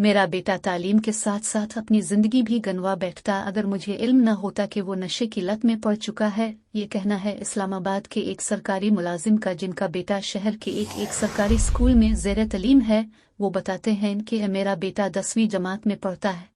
मेरा बेटा तालीम के साथ साथ अपनी जिंदगी भी गंवा बैठता अगर मुझे इल्म न होता कि वो नशे की लत में पड़ चुका है। ये कहना है इस्लामाबाद के एक सरकारी मुलाजिम का, जिनका बेटा शहर के एक सरकारी स्कूल में ज़ेर तलीम है। वो बताते हैं कि मेरा बेटा 10वीं जमात में पढ़ता है।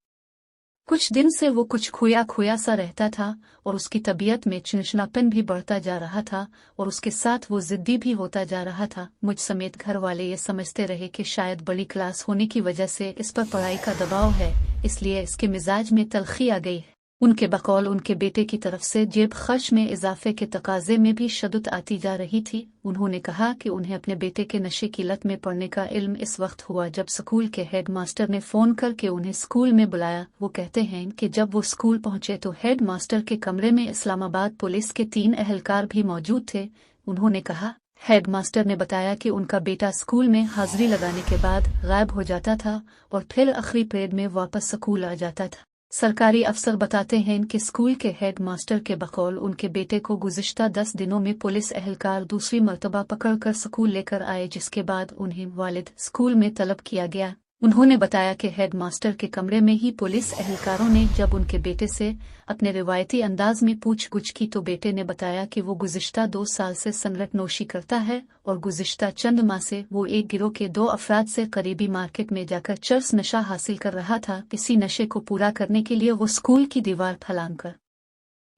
कुछ दिन से वो कुछ खोया खोया सा रहता था और उसकी तबीयत में चिड़चिड़ापन भी बढ़ता जा रहा था और उसके साथ वो जिद्दी भी होता जा रहा था। मुझ समेत घर वाले ये समझते रहे कि शायद बड़ी क्लास होने की वजह से इस पर पढ़ाई का दबाव है, इसलिए इसके मिजाज में तलखी आ गई है। उनके बकौल उनके बेटे की तरफ से जेब खर्च में इजाफे के तकाजे में भी शद्दत आती जा रही थी। उन्होंने कहा कि उन्हें अपने बेटे के नशे की लत में पड़ने का इल्म इस वक्त हुआ जब स्कूल के हेड मास्टर ने फ़ोन करके उन्हें स्कूल में बुलाया। वो कहते हैं कि जब वो स्कूल पहुंचे तो हेड मास्टर के कमरे में इस्लामाबाद पुलिस के 3 एहलकार भी मौजूद थे। उन्होंने कहा, हेड मास्टर ने बताया कि उनका बेटा स्कूल में हाजिरी लगाने के बाद गायब हो जाता था और फिर आखिरी पीरियड में वापस स्कूल आ जाता था। सरकारी अफसर बताते हैं कि स्कूल के हेड मास्टर के बकौल उनके बेटे को गुज़िश्ता 10 दिनों में पुलिस एहलकार दूसरी मर्तबा पकड़कर स्कूल लेकर आए, जिसके बाद उन्हें वालिद स्कूल में तलब किया गया। उन्होंने बताया कि हेड मास्टर के कमरे में ही पुलिस एहलकारों ने जब उनके बेटे से अपने रिवायती अंदाज में पूछगुछ की तो बेटे ने बताया कि वो गुज़िश्ता 2 साल से सिगरेट नोशी करता है और गुज़िश्ता चंद माह से वो एक गिरोह के 2 अफराद से करीबी मार्केट में जाकर चरस नशा हासिल कर रहा था। इसी नशे को पूरा करने के लिए वो स्कूल की दीवार फलांग कर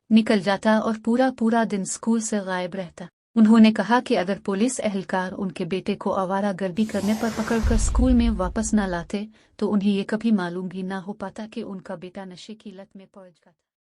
निकल जाता और पूरा दिन स्कूल से गायब रहता। उन्होंने कहा कि अगर पुलिस एहलकार उनके बेटे को आवारागर्दी करने पर पकड़कर स्कूल में वापस न लाते तो उन्हें ये कभी मालूम भी ना हो पाता कि उनका बेटा नशे की लत में पड़ जाता।